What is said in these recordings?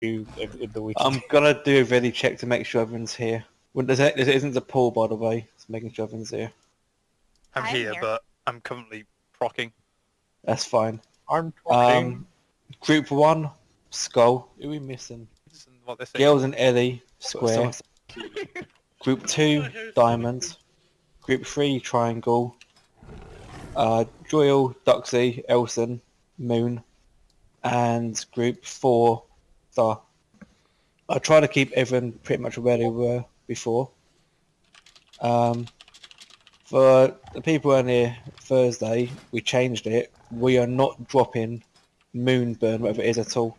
if the week. I'm gonna do a ready check to make sure everyone's here. Well, there isn't a poll, by the way. It's making sure everyone's here. I'm here, but I'm currently procking. That's fine. I'm talking. Group 1, Skull. Who are we missing? What they're saying. Girls and Ellie, Square. Group 2, Diamond. Group 3, Triangle. Joyle, Duxie, Elson, Moon. And Group 4, Star. I try to keep everyone pretty much where they were before. For the people on here Thursday, we changed it. We are not dropping Moonburn, whatever it is at all.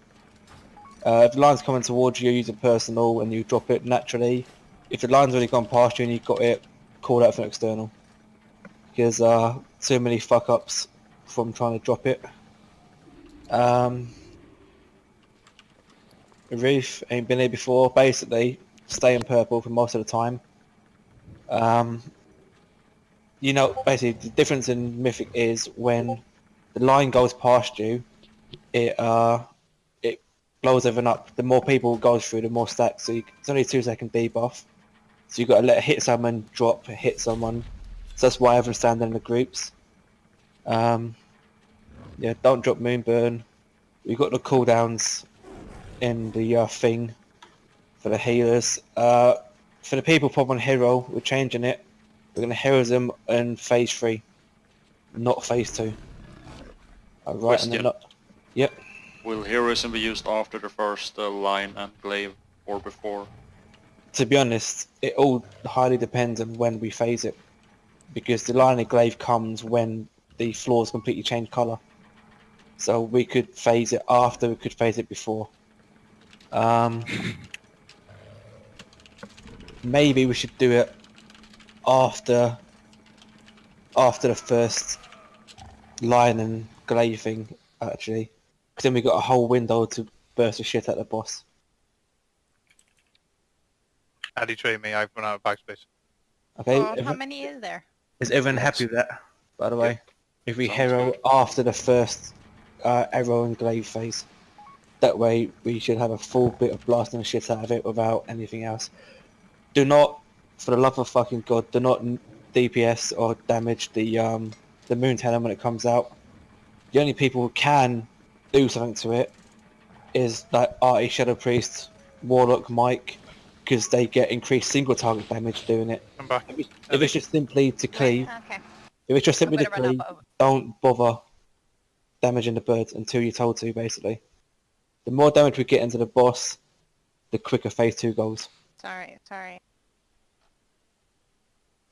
If the line's coming towards you, use it personal and you drop it naturally. If the line's already gone past you and you've got it, call out for an external. Because too many fuck-ups from trying to drop it. Ruth ain't been here before. Basically, stay in purple for most of the time. You know, basically the difference in Mythic is when the line goes past you, it blows everything up. The more people it goes through, the more stacks. So it's only a 2-second debuff. So you've got to let it hit someone, drop, hit someone. So that's why everyone's standing in the groups. Yeah, don't drop Moonburn. We've got the cooldowns in the thing for the healers. For the people pop on hero, we're changing it. We're going to hero them in phase 3, not phase 2. Right, and then not. Yep. Will heroism be used after the first line and glaive or before? To be honest, it all highly depends on when we phase it. Because the line of glaive comes when the floors completely change colour. So we could phase it after, we could phase it before. Maybe we should do it after the first line and glaive thing, actually. Because then we got a whole window to burst the shit at the boss. Addy train me, I've run out of backspace. Okay. How many is there? Is everyone happy with that, by the way? Yep. If we Sounds hero good. after the first arrow and glaive phase. That way we should have a full bit of blasting the shit out of it without anything else. Do not, for the love of fucking god, do not DPS or damage the moon talon when it comes out. The only people who can do something to it is like Artie, Shadow Priest, Warlock, Mike, because they get increased single target damage doing it. I'm back. If it's just simply to cleave, Okay. if it's just simply to I'm gonna run cleave, up don't bother damaging the birds until you're told to, basically. The more damage we get into the boss, the quicker phase 2 goes. Sorry.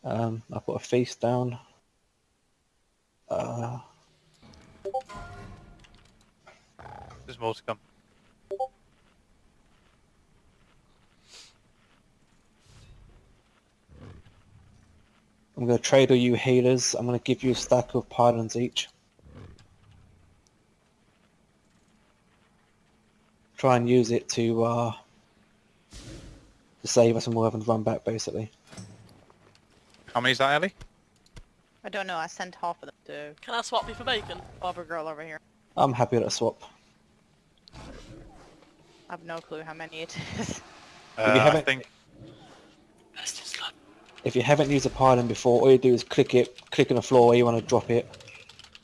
I put a feast down. There's more to come. I'm going to trade all you healers. I'm going to give you a stack of pylons each. Try and use it to save us and we'll have to run back, basically. How many is that, Ellie? I don't know, I sent half of them to Can I swap you for bacon? Bobber Girl over here. I'm happy with a swap. I have no clue how many it is. you haven't- I think If you haven't used a pylon before, all you do is click on the floor where you want to drop it,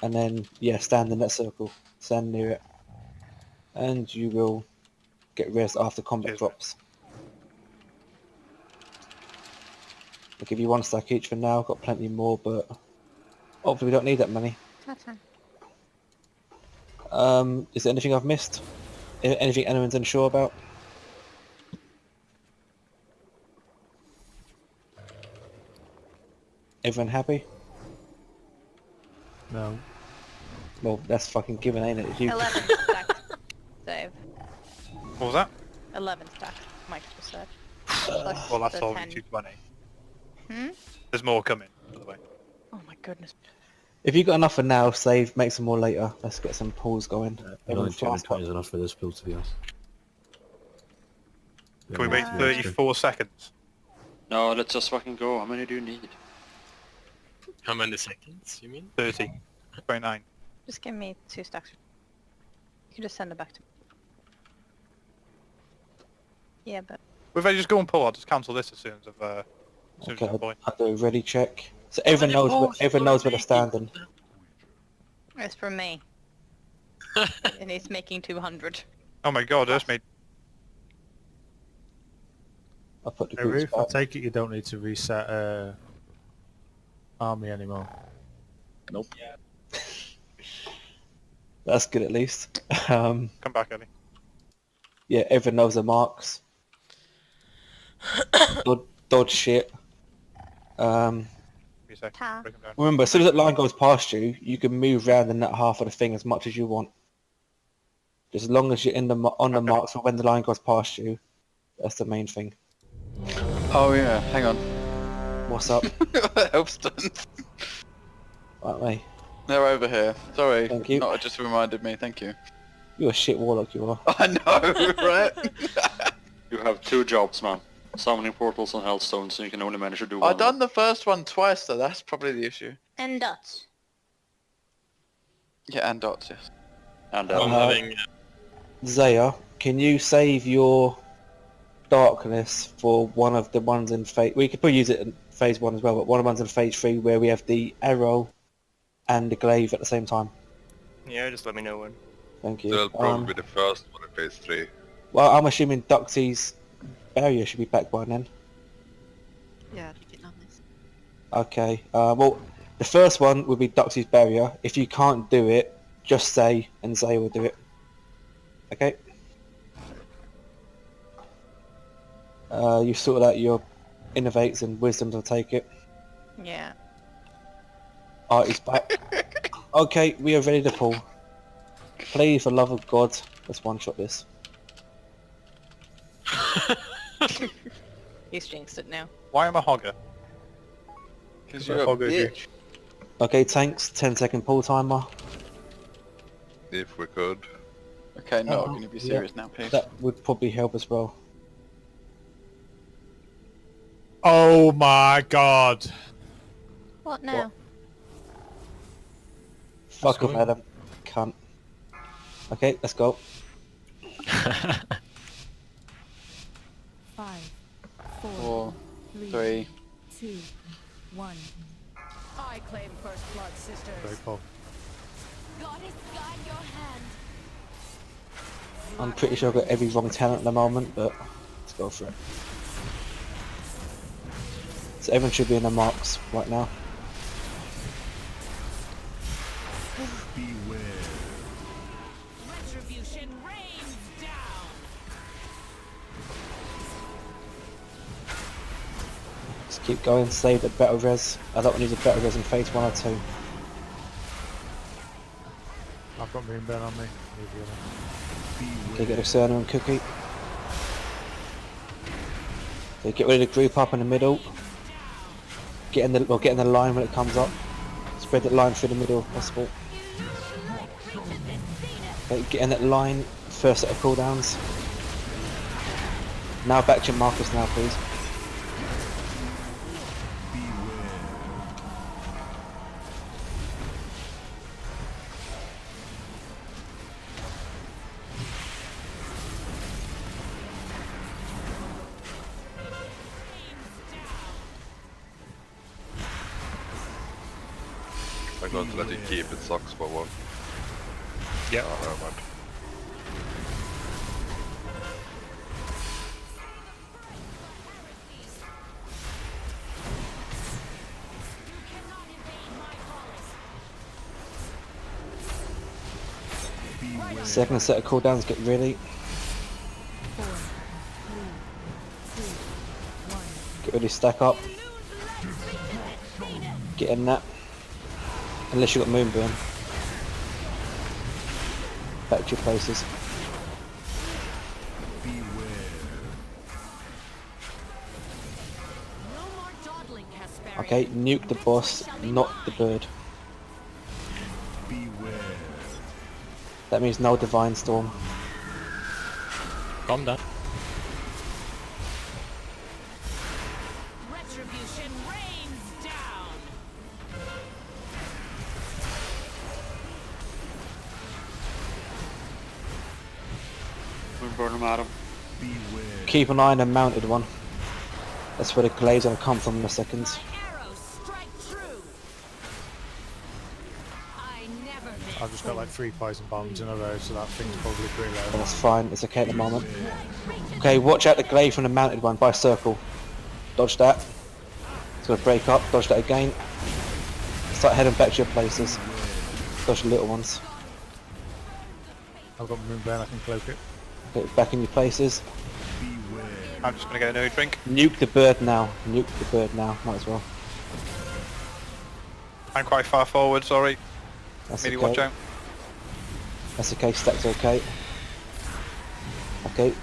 and then, yeah, stand in that circle. Stand near it. And you will get res after combat Cheers, drops. I'll give you 1 stack each for now, got plenty more, but hopefully we don't need that many. That's fine. Is there anything I've missed? Anything anyone's unsure about? Everyone happy? No. Well, that's fucking given, ain't it? 11 stacks. Save. what was that? 11 stacks, Mike just said. Well, that's the already 10. 220. Hmm? There's more coming, by the way. Oh my goodness. If you got enough for now, save, make some more later. Let's get some pulls going. I don't Everyone's think fast 220 is enough for this build, to be honest. Can we wait 34 seconds? No, let's just fucking go. How many do you need? How many seconds, you mean? 30. 29. Just give me 2 stacks. You can just send it back to me. Yeah, but If I just go and pull, I'll just cancel this as soon as I've as soon as Okay, I'm going. I'll do a ready check. So everyone knows where they're standing. it's from me. And it's making 200. Oh my god, that's made. I'll put the Hey, groups Ruth, I back. take it you don't need to reset army anymore. Nope. That's good at least. Come back, Eddie. Yeah, everyone knows their marks. Dodge shit. Give me a sec. Ta. Break 'em down. Remember, as soon as that line goes past you, you can move around in that half of the thing as much as you want. Just as long as you're on the marks for when the line goes past you, that's the main thing. Oh yeah, hang on. What's up? Help's done. Right, mate. They're over here. Sorry. Thank you. No, it just reminded me. Thank you. You're a shit warlock, you are. I know, right? You have 2 jobs, man. Summoning portals and hellstones, so you can only manage to do one. I done the first one twice though. That's probably the issue. And dots. Yeah, and dots. Yes. And I'm having... Zaya, can you save your darkness for one of the ones in phase... We could probably use it in phase 1 as well, but one of the ones in phase 3 where we have the arrow and the glaive at the same time. Yeah, just let me know when. Thank you. So that'll probably be the first one in phase 3. Well, I'm assuming Duxie's barrier should be back by then. Yeah, I did on this. Okay, well, the first one would be Duxie's barrier. If you can't do it, just say, and Zaya will do it. Okay? You sorted out your innovates and wisdoms, I'll take it. Yeah. Artie's back. Okay, we are ready to pull. Please, for the love of God, let's one-shot this. He's jinxed it now. Why am I hogger? Because You're you're a a hogger, bitch. Okay, tanks, 10-second pull timer. If we could. Okay, no, Oh, I'm gonna be yeah. serious now, please. That would probably help as well. Oh my god! What now? Fuck off, going. Adam. Cunt. Okay, let's go. 5, 4, 3. 2, 1. I claim first blood, sisters. Very cool. Goddess, guide your hand. I'm pretty sure I've got every wrong talent at the moment, but let's go for it. So everyone should be in their marks right now. Retribution rains down. Just keep going, save the battle res. I don't want to use a battle res in phase 1 or 2. I've got Moonburn on me. Leave the other. Okay, get a Cerner and Cookie. Okay, get ready to group up in the middle. Get in the line when it comes up. Spread that line through the middle if possible. Okay, get in that line. First set of cooldowns. Now back to your markers now, please. I'm going to let you keep it, sucks for one. Yeah. Oh, never mind. Second set of cooldowns, get ready. 4, 3, 2, 1. Get ready to stack up. Get in that. Unless you've got Moonburn. Back to your places. No more dawdling, Casparian. Okay, nuke the boss, not the bird. That means no Divine Storm. Calm down. Retribution rains down. Burn him, Adam. keep an eye on the mounted one. That's where the glaive's gonna come from in a second. Arrows strike true. I never miss. I've just got like 3 poison bombs in a row, so that thing's probably pretty low. That's fine, it's okay at the moment. Okay, watch out the glaive from the mounted one by circle. Dodge that. It's gonna break up, dodge that again. Start heading back to your places. Dodge the little ones. I've got Moonburn, I can cloak it. Okay, back in your places. I'm just gonna get another drink. Nuke the bird now. Nuke the bird now, might as well. I'm quite far forward, sorry. That's Maybe okay. watch out. That's okay, stacks okay. Okay,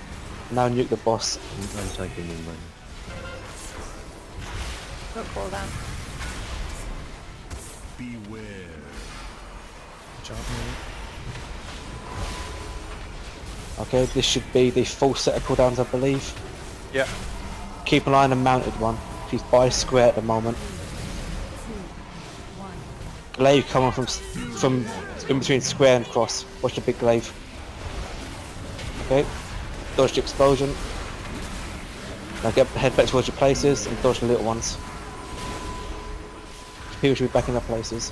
now nuke the boss. Go cooldown. Watch out, Mealy. Okay, this should be the full set of cooldowns, I believe. Yeah. Keep an eye on the mounted one. She's by square at the moment. Glaive coming from in between square and cross. Watch the big glaive. Okay, dodge the explosion. Now head back towards your places and dodge the little ones. People should be back in their places.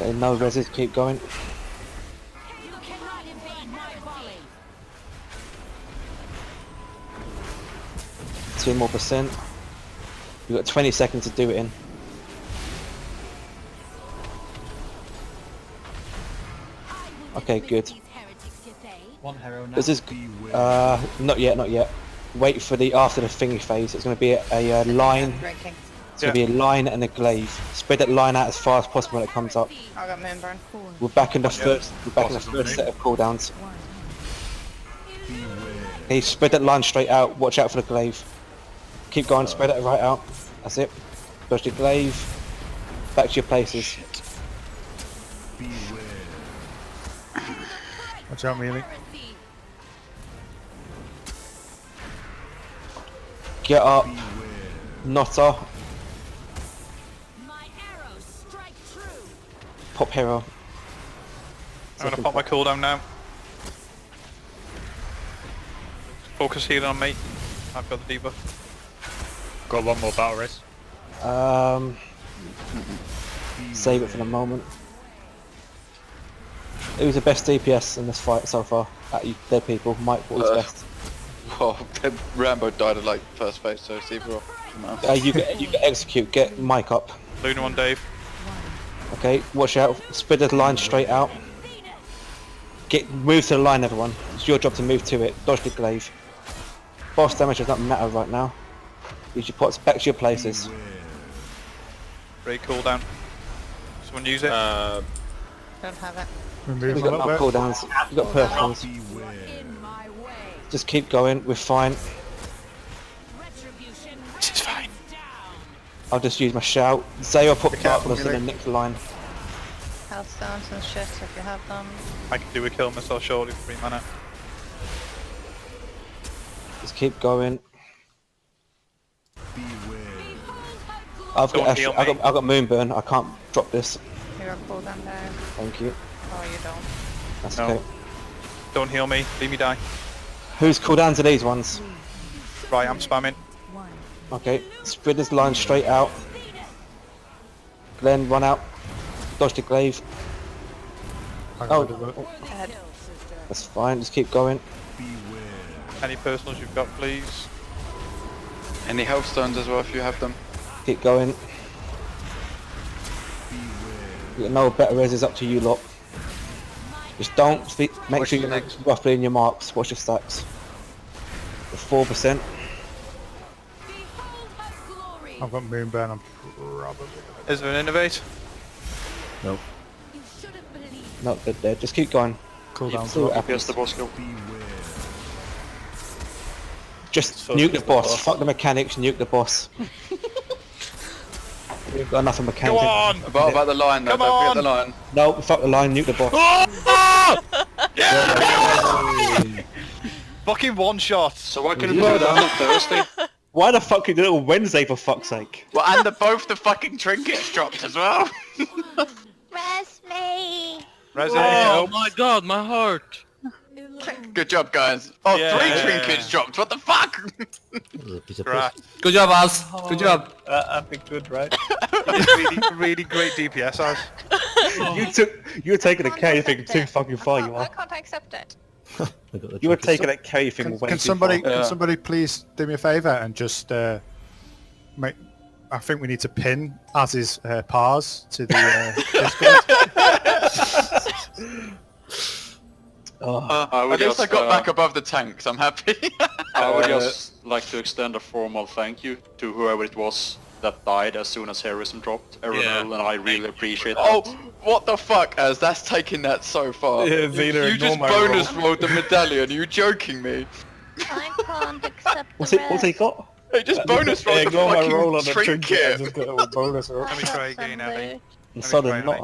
Okay, no reses, keep going. You cannot evade my volley. 2 more %. You've got 20 seconds to do it in. Okay, good. One hero This is not yet, not yet. Wait for the after the thingy phase. It's going to be a line. Drinking. It's going to be a line and a glaive. Spread that line out as far as possible when it comes up. I got Moonburn. We're back in the first. We're back in the first set of cooldowns. Okay, spread that line straight out. Watch out for the glaive. Keep going. Spread it right out. That's it. Dodge the glaive. Back to your places. Watch out, Mealy. Get up. Knotter. My arrows strike true. Pop hero. I'm gonna pop my cooldown now. Focus healing on me. I've got the debuff. Got 1 more battle race. Save it for the moment. Who's the best DPS in this fight so far? You dead people. Mike, what was best? Well, Rambo died at like first phase, so it's either off. You get execute. Get Mike up. Luna on Dave. Okay, watch out. Spread the line straight out. Move to the line, everyone. It's your job to move to it. Dodge the glaive. Boss damage does not matter right now. Use your pots back to your places. Great cooldown. Someone use it. Don't have it. Remove We've a got little no bit. cooldowns. We've got perf ones. In my way. Just keep going. We're fine. Retribution. This is fine. Down. I'll just use my shout. Zayo put careful, Darkness in the Mealy. next line. Health stones and shit if you have them. I can do a kill myself surely for 3 mana. Just keep going. Behold her glory. I've Don't heal got me. I've got Moonburn. I can't drop this. You're a cooldown down. Thank you. Oh, you don't. That's No. okay. Don't heal me. Leave me die. Whose cooldowns are these ones? Right, I'm spamming. Okay, spread this line straight out. Glenn, run out. Dodge the glaive. I Oh, got rid of it. Ahead. that's fine. Just keep going. Any personals you've got, please? Any health stones as well if you have them. Keep going. You got no better res, it's up to you lot. Just don't make What's sure the you're next? roughly in your marks. Watch your stacks. The 4%. Behold her glory. I've got Moonburn, I'm probably Is there an innovate? You should have believed. Not good there. Just keep going. cooldown. See what Yes, happens. the boss kill. Just So nuke the it's boss. the boss. Fuck the mechanics. Nuke the boss. We've got enough of Go mechanics. on! About the line though, Come don't forget on! the line. No, fuck the line. Nuke the boss. Fucking one shot! So why couldn't you do that on Thursday? Why the fuck did you do it on Wednesday for fuck's sake? Well, and both the fucking trinkets dropped as well. Rest me! Oh my god, my heart! Good job, guys. Oh, Yeah. 3 trinkets dropped. What the fuck? Piece of Right. Good job, Az. Good job. I think good, right? really great DPS, Oz. You're taking a carry thing Accept too it. fucking far. You Why are. can't I accept it? You were taking that carry thing way Can too somebody far. can somebody please do me a favour and just make? I think we need to pin Az's pars to the Discord. I At would least just, I got back above the tanks. I'm happy. I would just like to extend a formal thank you to whoever it was that died as soon as heroism dropped. Everyone and I really appreciate that. Oh, what the fuck, Az? That's taking that so far. Yeah, Zena, you ignore just my bonus rolled the medallion. Are you joking me? I can't accept What's the it? What's he rest. got? Hey, just bonus rolled the Ignore my roll on fucking the trinket. I trinket. just got a bonus roll. Let me try again, Ellie. And sudden try,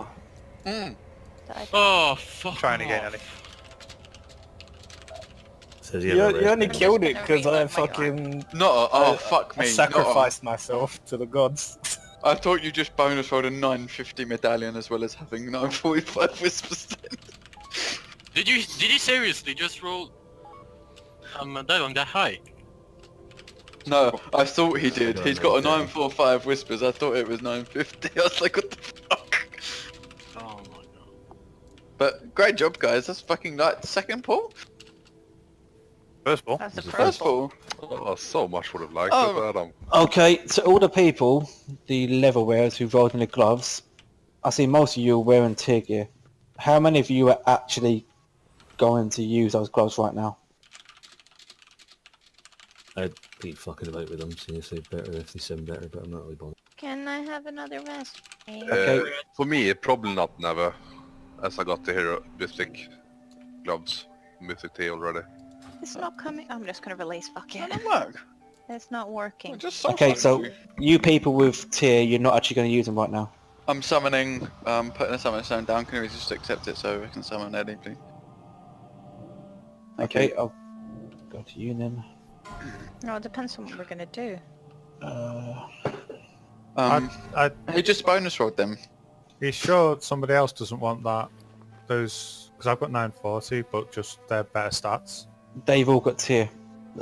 not. Oh, fuck. Trying again, Ellie. Says You only killed it because I fucking Not oh, fuck I me. sacrificed myself to the gods. I thought you just bonus rolled a 950 medallion as well as having 945 whispers then. Did you seriously just roll a medallion that high? No, I thought he did. He's got a 945 whispers. I thought it was 950. I was like, what the fuck? Oh my god. But great job, guys. That's fucking like second pull. First ball. That's the First pull. Oh, so much would have liked Oh. it, Adam. Okay, to all the people, the level wearers who rolled in the gloves, I see most of you are wearing tier gear. How many of you are actually going to use those gloves right now? I'd be fucking about with them, seriously, better if they seem better, but I'm not really bothered. Can I have another vest? Okay. For me, probably not never, as I got the hero Mythic gloves, Mythic tea already. It's not coming. I'm just gonna release. Fuck it. Doesn't work. It's not working. Just Okay, so you people with tier, you're not actually going to use them right now. I'm summoning, putting a summon stone down. Can we just accept it so we can summon Eddie, please? Thank Okay, you. I'll go to you then. No, it depends on what we're gonna do. He just bonus rolled them. Are you sure somebody else doesn't want that? Those, because I've got 940, but just they're better stats. They've all got tier,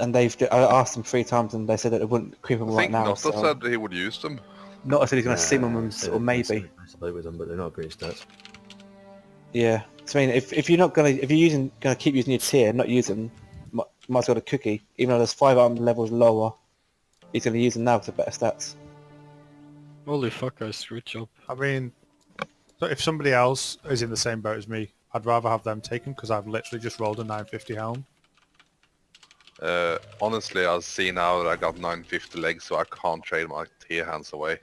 and I asked them 3 times, and they said that they wouldn't equip them I right think now. Notta So said he would use them. not until he's going to sim them, or maybe. About with them, but they're not great stats. Yeah. So I mean, if you're not gonna, if you're gonna keep using your tier, not use them, might as well a cookie. Even though there's 5 arm levels lower, he's gonna use them now for better stats. Holy fuck, guys, good job. I mean, so if somebody else is in the same boat as me, I'd rather have them taken because I've literally just rolled a 950 helm. Honestly, I see now that I got 950 legs, so I can't trade my tier hands away.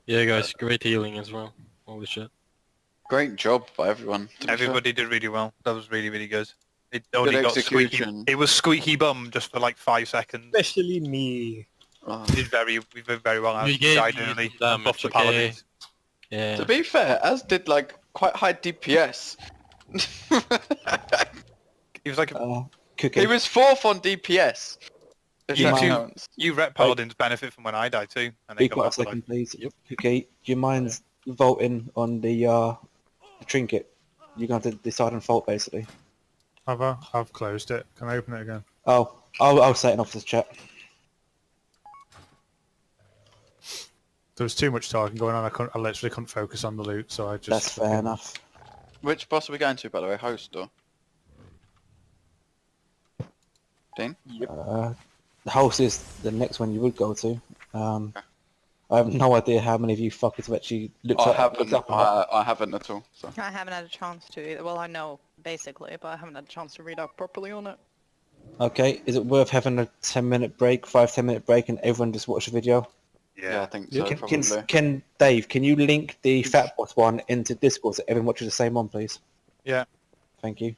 Yeah, guys, great healing as well. Holy shit. Great job by everyone. to be fair. Everybody did really well. That was really, really good. It only got squeaky. execution. It was squeaky bum just for like 5 seconds. Especially me. Oh. We did very well. We I gave died you early. damage, Buffed the okay? paladins. Yeah. To be fair, Az did like quite high DPS. He was like, Cookie. He was 4th on DPS. If You that too. counts. you rep paladins benefit from when I died too. And they Be got quiet a back to second, life. please. Yep. Cookie, do you mind voting on the trinket? You're going to have to decide on fault, basically. I've closed it. Can I open it again? Oh, I'll set it off this chat. There was too much talking going on. I literally couldn't focus on the loot, so I just. That's fair enough. Which boss are we going to, by the way? Host or? Dean? The house is the next one you would go to. I have no idea how many of you fuckers have actually looked I up. haven't. I haven't at all. So. I haven't had a chance to either. Well, I know basically, but I haven't had a chance to read up properly on it. Okay, is it worth having a 10-minute break, 5-10-minute break, and everyone just watch the video? Yeah, I think so. Probably. Can Dave, can you link the Fat Boss one into Discord so everyone watches the same one, please? Yeah. Thank you.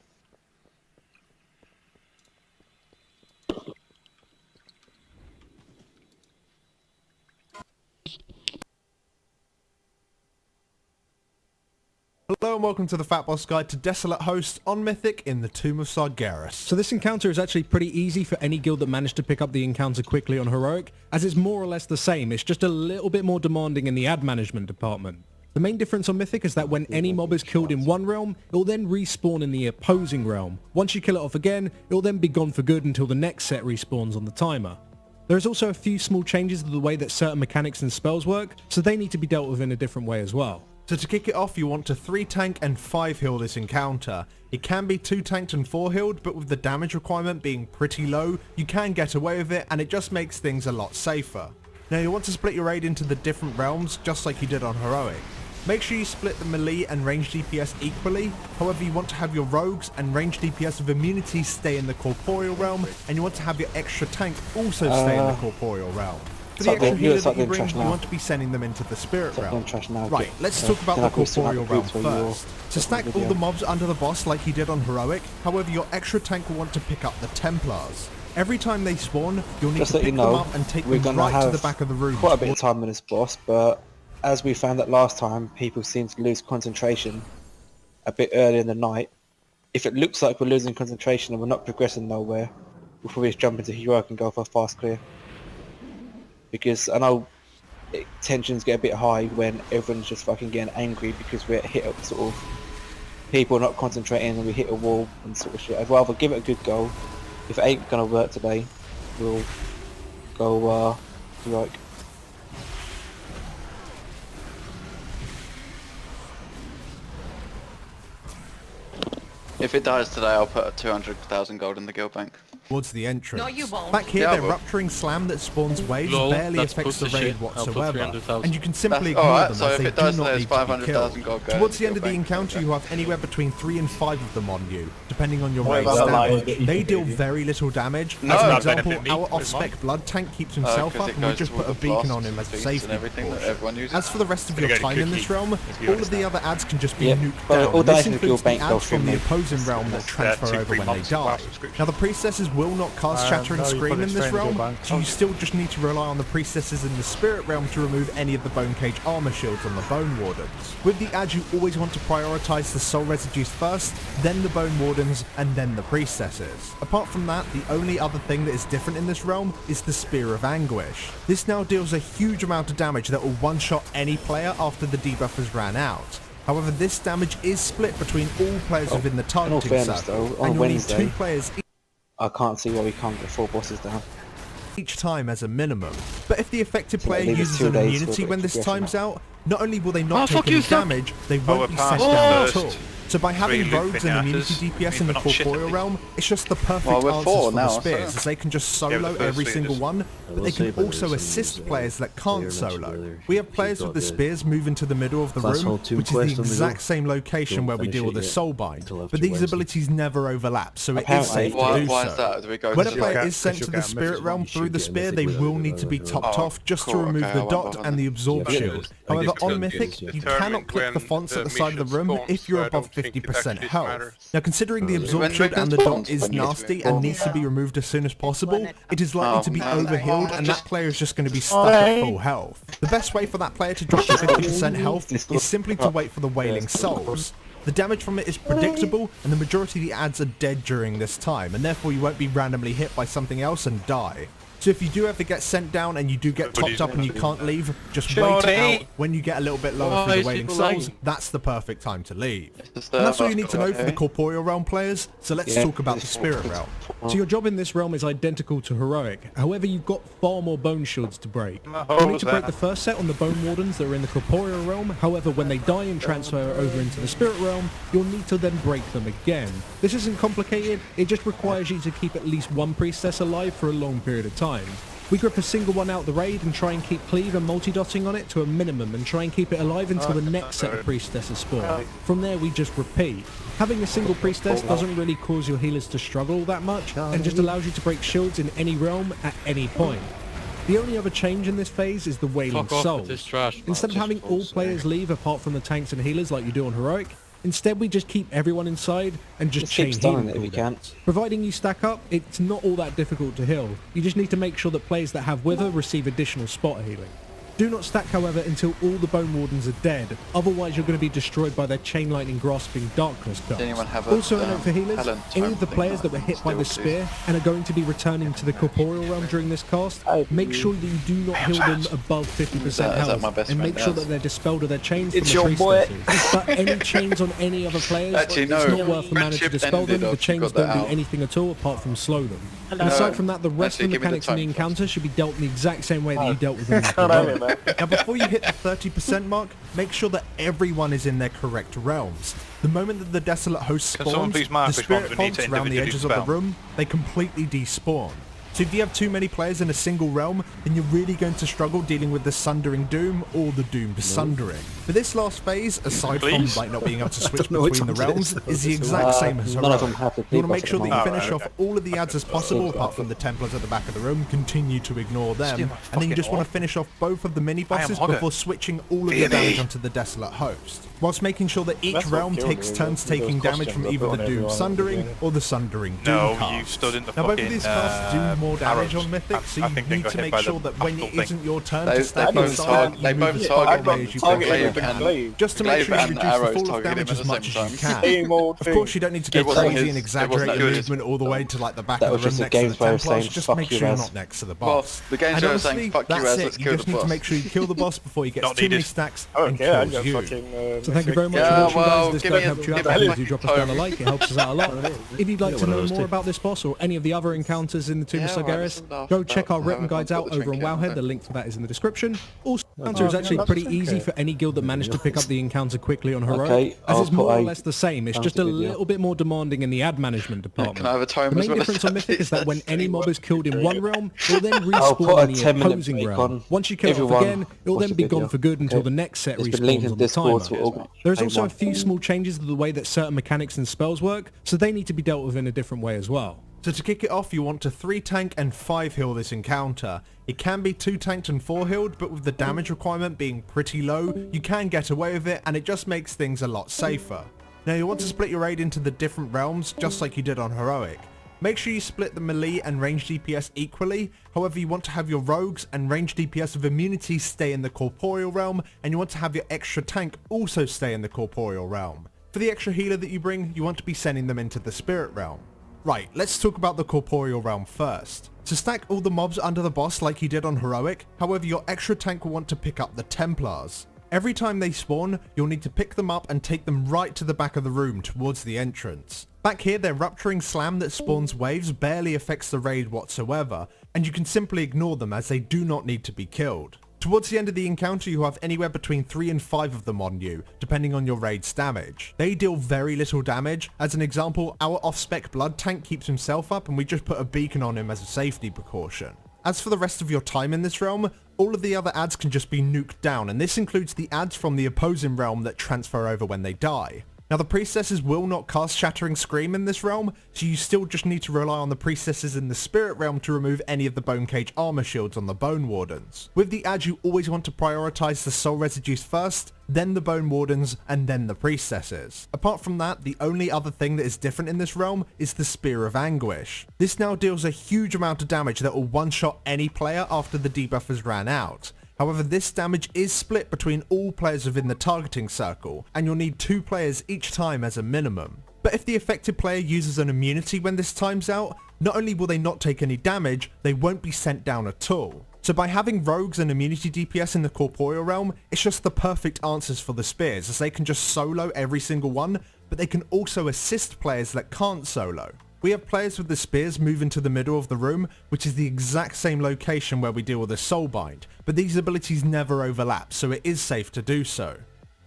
Hello and welcome to the Fat Boss Guide to Desolate Hosts on Mythic in the Tomb of Sargeras. So this encounter is actually pretty easy for any guild that managed to pick up the encounter quickly on Heroic, as it's more or less the same, it's just a little bit more demanding in the ad management department. The main difference on Mythic is that when any mob is killed in one realm, it will then respawn in the opposing realm. Once you kill it off again, it will then be gone for good until the next set respawns on the timer. There is also a few small changes to the way that certain mechanics and spells work, so they need to be dealt with in a different way as well. So to kick it off, you want to 3 tank and 5 heal this encounter. It can be 2 tanked and 4 healed, but with the damage requirement being pretty low, you can get away with it, and it just makes things a lot safer. Now you want to split your raid into the different realms, just like you did on Heroic. Make sure you split the melee and range DPS equally, however you want to have your rogues and range DPS with immunity stay in the corporeal realm, and you want to have your extra tank also stay in the corporeal realm. For the extra healer that you bring, you want to be sending them into the spirit realm. Right, let's talk about the corporeal realm first. To stack all the mobs under the boss like you did on Heroic, however your extra tank will want to pick up the Templars. Every time they spawn, you'll need to pick them up and take them right to the back of the room. Quite a bit of time with this boss, but as we found that last time, people seem to lose concentration a bit early in the night. If it looks like we're losing concentration and we're not progressing nowhere, we'll probably just jump into Heroic and go for a fast clear. Because I know tensions get a bit high when everyone's just fucking getting angry because we're hit up sort of people not concentrating and we hit a wall and sort of shit. I'd rather give it a good go. If it ain't gonna work today, we'll go Heroic. If it dies today, I'll put 200,000 gold in the guild bank. Towards the entrance. No, you won't. Back here, Yeah, their rupturing slam that spawns waves Lol, barely that's affects the pussy raid shit. I'll put whatsoever, 300,000. and you can simply That's ignore alright, them so as if they it does do not there's need to be 500,000 killed. gold going Towards the into end of the your bank. encounter, you have anywhere between 3 and 5 of them on you, depending on your What raid about damage. like- They deal very little damage. No. As an Does that example, benefit me our with off-spec mine? blood tank keeps himself 'Cause up, it and we goes just put a towards the beacon flasks on him as a and safety everything that precaution. everyone uses. As for the rest of Gonna your go to time in this cookie, realm, if you all of honest the now. other ads can just be Yeah, nuked but down. all This dice in the includes guild the bank go ads from through the me. opposing realm that transfer 2 over free when they months of die. WoW subscription. Now the priestesses will not cast Shatter and no, you Scream put it in straight this in the realm, guild bank. so you still just need to rely on the priestesses in the spirit realm to remove any of the bone cage armor shields on the bone wardens. With the ads, you always want to prioritize the soul residues first, then the bone wardens, and then the priestesses. Apart from that, the only other thing that is different in this realm is the Spear of Anguish. This now deals a huge amount of damage that will one-shot any player after the debuff has ran out. However, this damage is split between all players within the targeting fairness circle, though, on and you'll need Wednesday- 2 players I can't see why we can't get 4 bosses down. each time as a minimum. But if the affected So player leave us uses 2 an days for a immunity bit when of this progression. time's out, not only will they Oh, not fuck take any you, Suck. damage, they we're won't be past sent the down at first all. So by having 3 rogues and loop immunity pinatas, DPS in the we're not shit at corporeal these. realm, it's just the perfect Well, we're answers 4 for now, the so- spears, as they can just Yeah, solo but the first every thing single is- one, but they can also assist players that can't solo. We have players with the spears move into the middle of the room, which is the exact same location where we deal with the soulbind, but these abilities never overlap, so it is safe to Why do is so. that? Do we go When a to player get- is sent you'll to the get a spirit message realm through the spear, they will need to be topped Oh, off just to cool, remove okay, the I won't dot bother and the then. absorb Yeah, shield. I However, guess on it's Mythic, you determined cannot click the when fonts at the the side of the mission room spawns, if you're so I above don't think it 50% actually health. matters. Now, considering the When absorb Dragon shield and the spawns, dot is when you get to nasty it. and needs to be removed as soon as possible, it is likely Oh, to be man. overhealed and that player is just going to be stuck at full health. The best way for that player to drop to 50% health is simply to wait for the Wailing Souls. The damage from it is predictable, and the majority of the ads are dead during this time, and therefore you won't be randomly hit by something else and die. So if you do ever get sent down and you do get topped up and you can't leave, just wait it out. When you get a little bit lower Why through the is Wailing people Souls, lagging? that's the perfect time to leave. Just, And that's all you need to know for the corporeal realm players, so let's Yeah. talk about the spirit realm. So your job in this realm is identical to Heroic, however you've got far more bone shields to break. You need to break the first set on the bone wardens that are in the corporeal realm, however when they die and transfer over into the spirit realm, you'll need to then break them again. This isn't complicated, it just requires you to keep at least one priestess alive for a long period of time. We grip a single one out the raid and try and keep cleave and multi-dotting on it to a minimum and try and keep it alive until the next set of priestesses spawn. From there we just repeat. Having a single priestess doesn't really cause your healers to struggle all that much and just allows you to break shields in any realm at any point. The only other change in this phase is the Wailing Fuck off Souls. with this trash. Instead of having all players leave apart from the tanks and healers like you do on Heroic, instead we just keep everyone inside and just chain keep stunning healing it if you cooldowns. can. Providing you stack up, it's not all that difficult to heal. You just need to make sure that players that have Wither receive additional spot healing. Do not stack, however, until all the Bone Wardens are dead, otherwise you're going to be destroyed by their Chain Lightning Grasping Darkness darts. Does anyone have a, Also a note for healers, talent any of the thing players that that were hit by still the do? spear and are going to be returning to the Corporeal Realm during this cast, make sure that you do not heal them above 50% Is that health, my best and friend make sure Naz? that they're dispelled of their chains It's from the your boy. priestesses. But any chains on any other players, Actually, no. it's not worth the mana to Friendship dispel them, ended the after you chains got that don't do out. anything at all apart from slow them. And No. aside from that, the rest Actually, of the give me the mechanics in the time encounter should be dealt in the exact same way that you dealt with them in God, I'm Heroic. in, man. Now before you hit the 30% mark, make sure that everyone is in their correct realms. The moment that the Desolate Host Can someone spawns, please mark the which ones spirit we need fonts to around the individually edges of the dispel? room, they completely despawn. So if you have too many players in a single realm, then you're really going to struggle dealing with the Sundering Doom or the Doomed Sundering. For this last phase, aside Please? from like not being able to switch know which between the ones it realms, is. is the exact same as None of Heroic. them have the You want to make debuff sure that at you the finish moment. off all of the ads as possible, apart from the Templars at the back of the room. Continue to ignore them, Steal my and then you just fucking want to finish off both of the mini I am bosses Hogger. before switching all of your damage onto the Desolate Host, whilst making sure that each That's what realm killed takes me, turns those taking damage costumes from I either put the on Doom everyone at the Sundering beginning. or the Sundering Doom No, cast. you stood in the Now both of fucking, these casts do more damage arrows. on Mythic, so I you think they need got to hit make by sure the that when it actual thing. isn't your turn They- to they stack both inside, target- you they move both as target far me. away as you Target possibly him Glaive and can. Glaive. Just to make Glaive sure you and reduce the arrows fall of targeted him damage at as the much same as you time. can. Same old Of thing. course, you don't need to go It wasn't crazy his- and it exaggerate wasn't your good. movement all the way to like the back That of the was room just a next to the game's way of Templars. saying, Just "Fuck make you, sure you're Raz." not next to the Well, boss. the game's And way of saying, honestly, "Fuck you, that's Raz, it. let's You kill just the need to boss." make sure you kill the boss before he gets Not too many needed. stacks I don't and care, I kills just you. fucking... So thank you very much Yeah, for watching, well, guys. This give guide me a- helped you out. give me a Please do drop us down a fucking like. It helps us out a lot. If you'd like to know more too. about this boss or any of the other encounters in the Tomb of Yeah, right, Sargeras, let's laugh go about check our how written everyone's guides got out the over on trinket, Wowhead. haven't The they? link to that is in the description. Also, encounter is yeah, actually that's pretty okay. easy for any guild that managed to pick up the encounter quickly on Heroic, Okay, as I'll it's more put or a less the same. It's just a counter video. little bit more demanding in the ad management department. Can I have a time The as main well as difference on Mythic is that when any mob is killed in one realm, it will then I'll put respawn a in the 10-minute opposing break realm. on Once you kill it off everyone. again, it will Watch then the be gone video, for good until okay? the next set It's been linked respawns in on the Discord, timer. so all- There is also a anyone. few small changes to the way that certain mechanics and spells work, so they need to be dealt with in a different way as well. So to kick it off, you want to 3 tank and 5 heal this encounter. It can be 2 tanked and 4 healed, but with the damage requirement being pretty low, you can get away with it and it just makes things a lot safer. Now you want to split your raid into the different realms, just like you did on Heroic. Make sure you split the melee and range DPS equally, however you want to have your rogues and range DPS with immunity stay in the corporeal realm, and you want to have your extra tank also stay in the corporeal realm. For the extra healer that you bring, you want to be sending them into the spirit realm. Right, let's talk about the corporeal realm first. So stack all the mobs under the boss like you did on Heroic, however your extra tank will want to pick up the Templars. Every time they spawn, you'll need to pick them up and take them right to the back of the room towards the entrance. Back here, their rupturing slam that spawns waves barely affects the raid whatsoever, and you can simply ignore them as they do not need to be killed. Towards the end of the encounter, you have anywhere between 3 and 5 of them on you, depending on your raid's damage. They deal very little damage. As an example, our off-spec blood tank keeps himself up and we just put a beacon on him as a safety precaution. As for the rest of your time in this realm, all of the other ads can just be nuked down, and this includes the ads from the opposing realm that transfer over when they die. Now the priestesses will not cast Shattering Scream in this realm, so you still just need to rely on the priestesses in the spirit realm to remove any of the bone cage armor shields on the bone wardens. With the ads you always want to prioritize the soul residues first, then the bone wardens, and then the priestesses. Apart from that, the only other thing that is different in this realm is the Spear of Anguish. This now deals a huge amount of damage that will one-shot any player after the debuffers ran out. However, this damage is split between all players within the targeting circle, and you'll need 2 players each time as a minimum. But if the affected player uses an immunity when this time's out, not only will they not take any damage, they won't be sent down at all. So by having rogues and immunity DPS in the corporeal realm, it's just the perfect answers for the spears, as they can just solo every single one, but they can also assist players that can't solo. We have players with the spears move into the middle of the room, which is the exact same location where we deal with the soulbind, but these abilities never overlap, so it is safe to do so.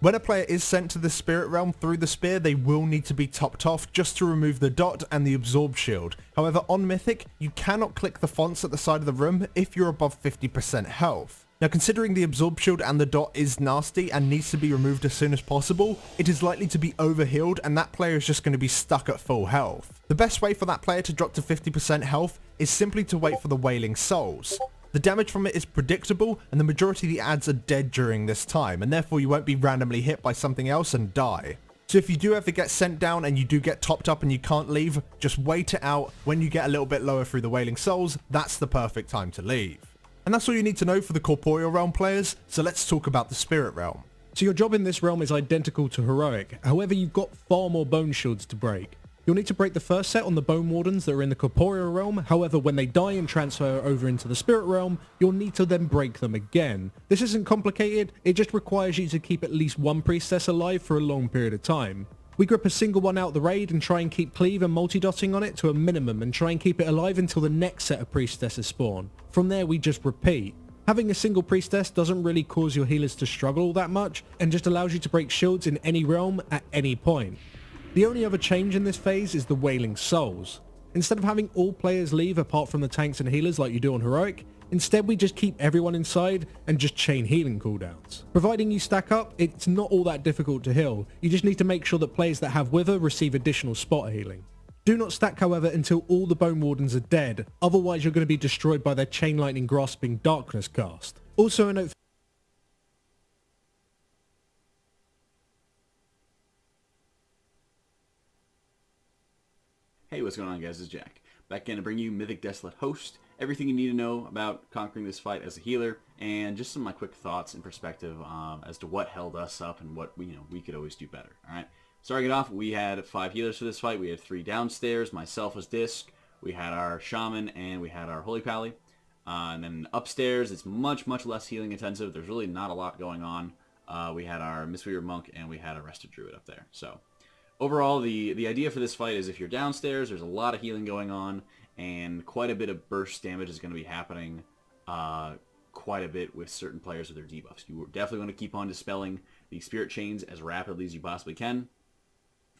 When a player is sent to the spirit realm through the spear, they will need to be topped off just to remove the dot and the absorb shield. However, on Mythic, you cannot click the fonts at the side of the room if you're above 50% health. Now considering the absorb shield and the dot is nasty and needs to be removed as soon as possible, it is likely to be overhealed and that player is just going to be stuck at full health. The best way for that player to drop to 50% health is simply to wait for the Wailing Souls. The damage from it is predictable and the majority of the ads are dead during this time, and therefore you won't be randomly hit by something else and die. So if you do ever get sent down and you do get topped up and you can't leave, just wait it out. When you get a little bit lower through the Wailing Souls, that's the perfect time to leave. And that's all you need to know for the Corporeal Realm players, so let's talk about the Spirit Realm. So your job in this realm is identical to Heroic, however you've got far more bone shields to break. You'll need to break the first set on the Bone Wardens that are in the Corporeal Realm, however when they die and transfer over into the Spirit Realm, you'll need to then break them again. This isn't complicated, it just requires you to keep at least one priestess alive for a long period of time. We grip a single one out the raid and try and keep cleave and multi-dotting on it to a minimum and try and keep it alive until the next set of priestesses spawn. From there we just repeat. Having a single priestess doesn't really cause your healers to struggle all that much and just allows you to break shields in any realm at any point. The only other change in this phase is the Wailing Souls. Instead of having all players leave apart from the tanks and healers like you do on Heroic, instead we just keep everyone inside and just chain healing cooldowns. Providing you stack up, it's not all that difficult to heal, you just need to make sure that players that have Wither receive additional spot healing. Do not stack however until all the Bone Wardens are dead, otherwise you're going to be destroyed by their Chain Lightning Grasping Darkness cast. Also a note Hey, what's going on guys, it's Jack. Back again to bring you Mythic Desolate Host, everything you need to know about conquering this fight as a healer, and just some of my quick thoughts and perspective as to what held us up and what we could always do better. Alright, starting it off, we had 5 healers for this fight. We had 3 downstairs, myself was Disc, we had our Shaman, and we had our Holy Pally. And then upstairs, it's much less healing intensive. There's really not a lot going on. We had our Mistweaver Monk, and we had a Rested Druid up there. So overall, the idea for this fight is if you're downstairs, there's a lot of healing going on, and quite a bit of burst damage is going to be happening quite a bit with certain players with their debuffs. You definitely want to keep on dispelling the Spirit Chains as rapidly as you possibly can,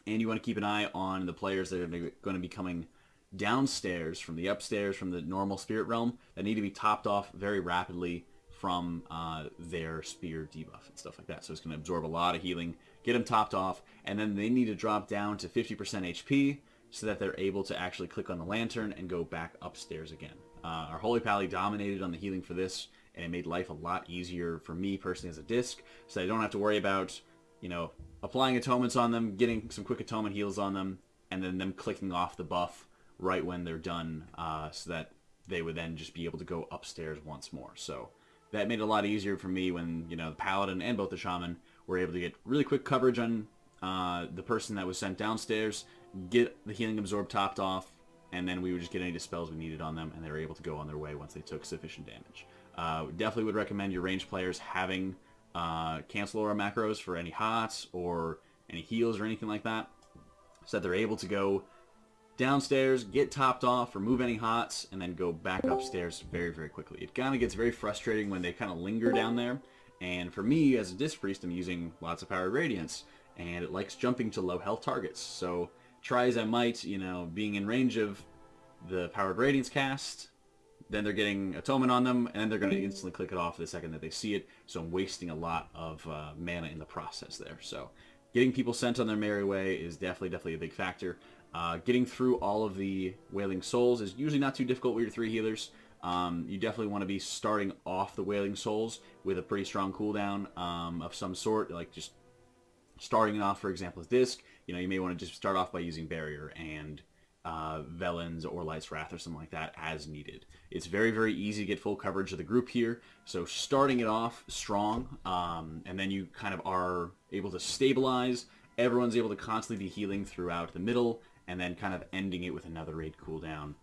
and you want to keep an eye on the players that are going to be coming downstairs from the upstairs, from the normal Spirit Realm, that need to be topped off very rapidly from their spear debuff and stuff like that. So it's going to absorb a lot of healing, get them topped off, and then they need to drop down to 50% HP so that they're able to actually click on the lantern and go back upstairs again. Our Holy Pally dominated on the healing for this, and it made life a lot easier for me personally as a Disc, so I don't have to worry about, applying atonements on them, getting some quick atonement heals on them, and then them clicking off the buff right when they're done, so that they would then just be able to go upstairs once more. So that made it a lot easier for me when, the Paladin and both the Shaman were able to get really quick coverage on the person that was sent downstairs, get the healing absorb topped off, and then we would just get any dispels we needed on them, and they were able to go on their way once they took sufficient damage. Definitely would recommend your ranged players having cancel aura macros for any hots or any heals or anything like that, so that they're able to go downstairs, get topped off, remove any hots, and then go back upstairs very quickly. It kind of gets very frustrating when they kind of linger down there, and for me as a Disc Priest, I'm using lots of Powered Radiance, and it likes jumping to low health targets. So try as I might, being in range of the Powered Radiance cast, then they're getting Atonement on them, and they're going to instantly click it off the second that they see it, so I'm wasting a lot of mana in the process there. So getting people sent on their merry way is definitely a big factor. Getting through all of the Wailing Souls is usually not too difficult with your 3 healers. You definitely want to be starting off the Wailing Souls with a pretty strong cooldown of some sort, like just starting off, for example, with Disc. You may want to just start off by using Barrier and Velen's or Light's Wrath or something like that as needed. It's very easy to get full coverage of the group here, so starting it off strong, and then you kind of are able to stabilize. Everyone's able to constantly be healing throughout the middle, and then kind of ending it with another raid cooldown.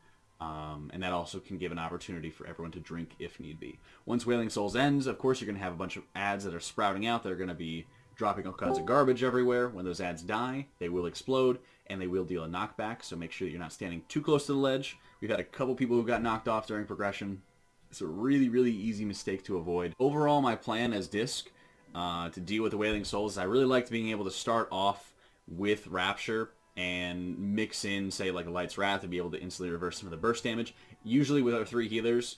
And that also can give an opportunity for everyone to drink if need be. Once Wailing Souls ends, of course, you're going to have a bunch of ads that are sprouting out that are going to be dropping all kinds of garbage everywhere. When those ads die, they will explode, and they will deal a knockback, so make sure that you're not standing too close to the ledge. We've had a couple people who got knocked off during progression. It's a really easy mistake to avoid. Overall, my plan as Disc to deal with the Wailing Souls is I really liked being able to start off with Rapture and mix in, say, like a Light's Wrath to be able to instantly reverse some of the burst damage. Usually with our 3 healers,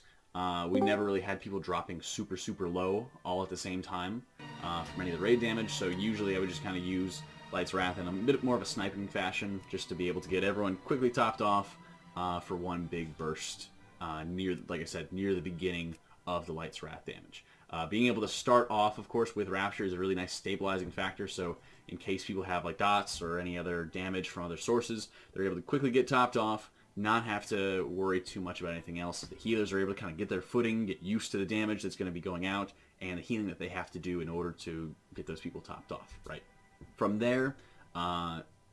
we never really had people dropping super low all at the same time from any of the raid damage, so usually I would just kind of use Light's Wrath in a bit more of a sniping fashion, just to be able to get everyone quickly topped off for one big burst near, like I said, near the beginning of the Light's Wrath damage. Being able to start off, of course, with Rapture is a really nice stabilizing factor, so in case people have like dots or any other damage from other sources, they're able to quickly get topped off, not have to worry too much about anything else. The healers are able to kind of get their footing, get used to the damage that's going to be going out, and the healing that they have to do in order to get those people topped off, right? From there,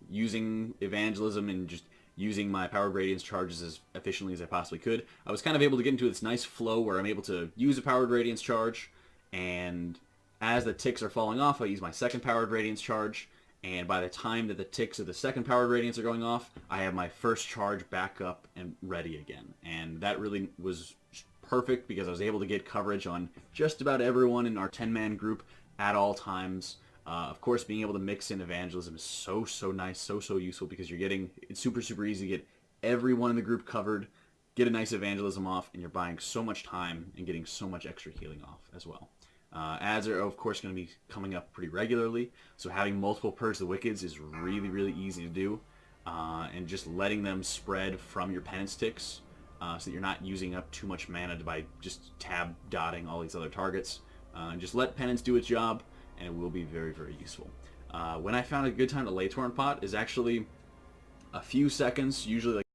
using evangelism and just using my power gradients charges as efficiently as I possibly could, I was kind of able to get into this nice flow where I'm able to use a power gradients charge, and as the ticks are falling off, I use my second power gradients charge, and by the time that the ticks of the second power gradients are going off, I have my first charge back up and ready again. And that really was perfect because I was able to get coverage on just about everyone in our 10-man group at all times. Of course, being able to mix in evangelism is so nice, so useful, because it's super easy to get everyone in the group covered, get a nice evangelism off, and you're buying so much time and getting so much extra healing off as well. Ads are, of course, going to be coming up pretty regularly, so having multiple Purge the Wickeds is really easy to do, and just letting them spread from your penance ticks, so that you're not using up too much mana by just tab dotting all these other targets. Just let penance do its job, and it will be very useful. When I found a good time to lay Torrent Pot is actually a few seconds, usually like